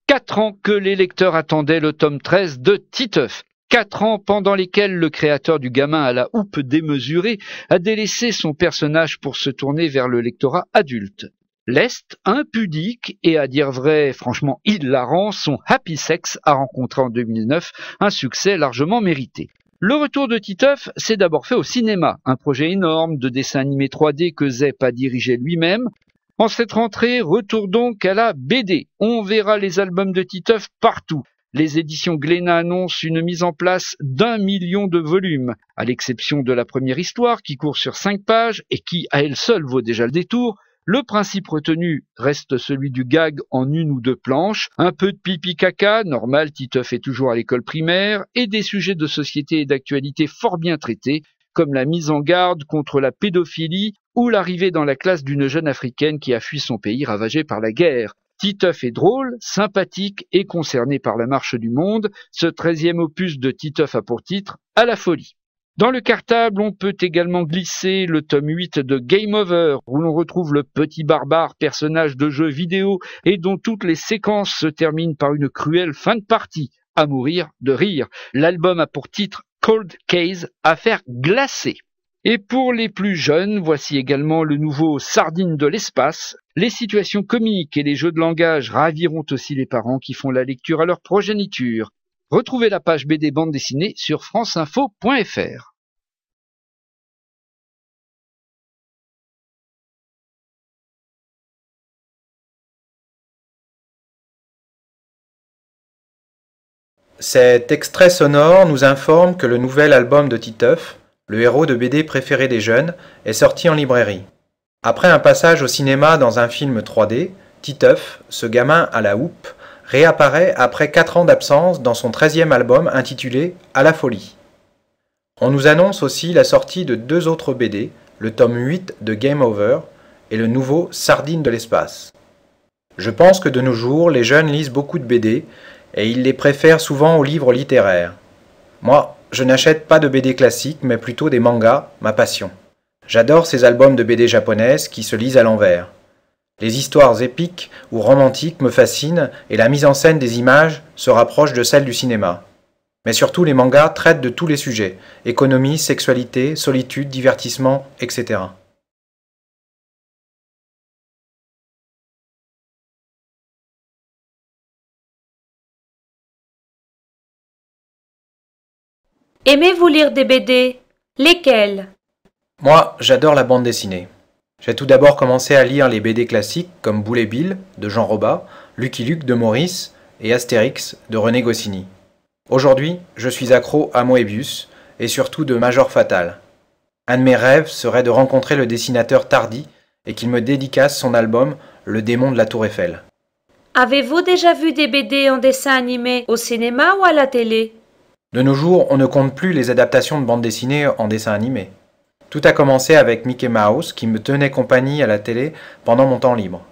4 ans que les lecteurs attendaient le tome 13 de Titeuf. 4 ans pendant lesquels le créateur du gamin à la houppe démesurée a délaissé son personnage pour se tourner vers le lectorat adulte. Leste, impudique et à dire vrai franchement hilarant, son Happy Sex a rencontré en 2009 un succès largement mérité. Le retour de Titeuf s'est d'abord fait au cinéma, un projet énorme de dessin animé 3D que Zepp a dirigé lui-même. En cette rentrée, retour donc à la BD. On verra les albums de Titeuf partout. Les éditions Glénat annoncent une mise en place d'1 million de volumes, à l'exception de la première histoire qui court sur 5 pages et qui, à elle seule, vaut déjà le détour. Le principe retenu reste celui du gag en 1 ou 2 planches, un peu de pipi caca, normal, Titeuf est toujours à l'école primaire, et des sujets de société et d'actualité fort bien traités, comme la mise en garde contre la pédophilie ou l'arrivée dans la classe d'une jeune africaine qui a fui son pays ravagé par la guerre. Titeuf est drôle, sympathique et concerné par la marche du monde. Ce 13e opus de Titeuf a pour titre « À la folie ». Dans le cartable, on peut également glisser le tome 8 de Game Over, où l'on retrouve le petit barbare, personnage de jeu vidéo, et dont toutes les séquences se terminent par une cruelle fin de partie, à mourir de rire. L'album a pour titre Cold Case, affaire glacée. Et pour les plus jeunes, voici également le nouveau Sardine de l'espace. Les situations comiques et les jeux de langage raviront aussi les parents qui font la lecture à leur progéniture. Retrouvez la page BD bande dessinée sur franceinfo.fr. Cet extrait sonore nous informe que le nouvel album de Titeuf, le héros de BD préféré des jeunes, est sorti en librairie. Après un passage au cinéma dans un film 3D, Titeuf, ce gamin à la houppe, réapparaît après 4 ans d'absence dans son 13e album intitulé « À la folie ». On nous annonce aussi la sortie de 2 autres BD, le tome 8 de Game Over et le nouveau Sardine de l'espace. Je pense que de nos jours, les jeunes lisent beaucoup de BD et ils les préfèrent souvent aux livres littéraires. Moi, je n'achète pas de BD classiques, mais plutôt des mangas, ma passion. J'adore ces albums de BD japonaises qui se lisent à l'envers. Les histoires épiques ou romantiques me fascinent et la mise en scène des images se rapproche de celle du cinéma. Mais surtout, les mangas traitent de tous les sujets, économie, sexualité, solitude, divertissement, etc. Aimez-vous lire des BD? Lesquels? Moi, j'adore la bande dessinée. J'ai tout d'abord commencé à lire les BD classiques comme Boulet Bill de Jean Robat, Lucky Luke de Maurice et Astérix de René Goscinny. Aujourd'hui, je suis accro à Moebius et surtout de Major Fatal. Un de mes rêves serait de rencontrer le dessinateur Tardy et qu'il me dédicace son album Le démon de la Tour Eiffel. Avez-vous déjà vu des BD en dessin animé au cinéma ou à la télé? De nos jours, on ne compte plus les adaptations de bande dessinée en dessin animé. Tout a commencé avec Mickey Mouse qui me tenait compagnie à la télé pendant mon temps libre.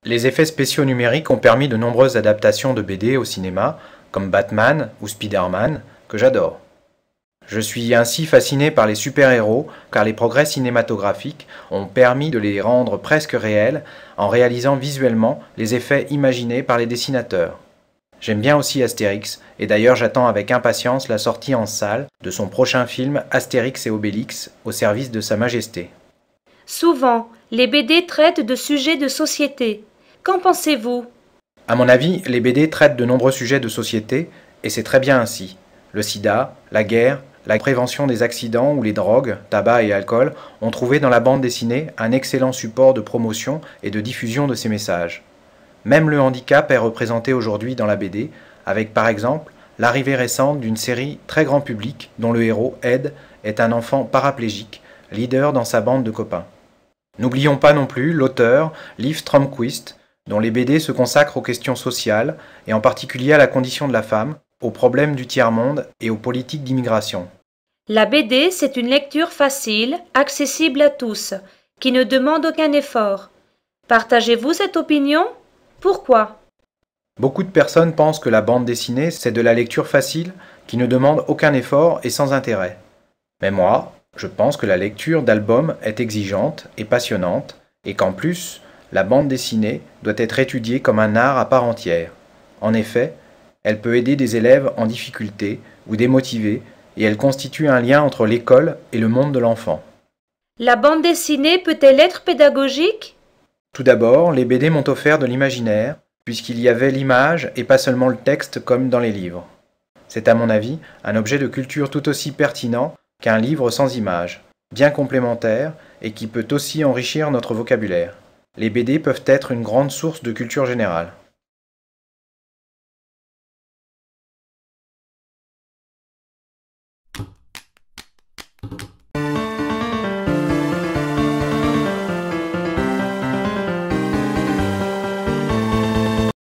Les effets spéciaux numériques ont permis de nombreuses adaptations de BD au cinéma, comme Batman ou Spider-Man, que j'adore. Je suis ainsi fasciné par les super-héros car les progrès cinématographiques ont permis de les rendre presque réels en réalisant visuellement les effets imaginés par les dessinateurs. J'aime bien aussi Astérix, et d'ailleurs j'attends avec impatience la sortie en salle de son prochain film Astérix et Obélix au service de Sa Majesté. Souvent, les BD traitent de sujets de société. Qu'en pensez-vous? À mon avis, les BD traitent de nombreux sujets de société, et c'est très bien ainsi. Le sida, la guerre, la prévention des accidents ou les drogues, tabac et alcool ont trouvé dans la bande dessinée un excellent support de promotion et de diffusion de ces messages. Même le handicap est représenté aujourd'hui dans la BD, avec par exemple l'arrivée récente d'une série très grand public dont le héros, Ed, est un enfant paraplégique, leader dans sa bande de copains. N'oublions pas non plus l'auteur Liv Strömquist, dont les BD se consacrent aux questions sociales, et en particulier à la condition de la femme, aux problèmes du tiers-monde et aux politiques d'immigration. La BD, c'est une lecture facile, accessible à tous, qui ne demande aucun effort. Partagez-vous cette opinion? Pourquoi? Beaucoup de personnes pensent que la bande dessinée, c'est de la lecture facile, qui ne demande aucun effort et sans intérêt. Mais moi, je pense que la lecture d'albums est exigeante et passionnante, et qu'en plus, la bande dessinée doit être étudiée comme un art à part entière. En effet, elle peut aider des élèves en difficulté ou démotivés et elle constitue un lien entre l'école et le monde de l'enfant. La bande dessinée peut-elle être pédagogique? Tout d'abord, les BD m'ont offert de l'imaginaire, puisqu'il y avait l'image et pas seulement le texte comme dans les livres. C'est à mon avis un objet de culture tout aussi pertinent qu'un livre sans images, bien complémentaire et qui peut aussi enrichir notre vocabulaire. Les BD peuvent être une grande source de culture générale.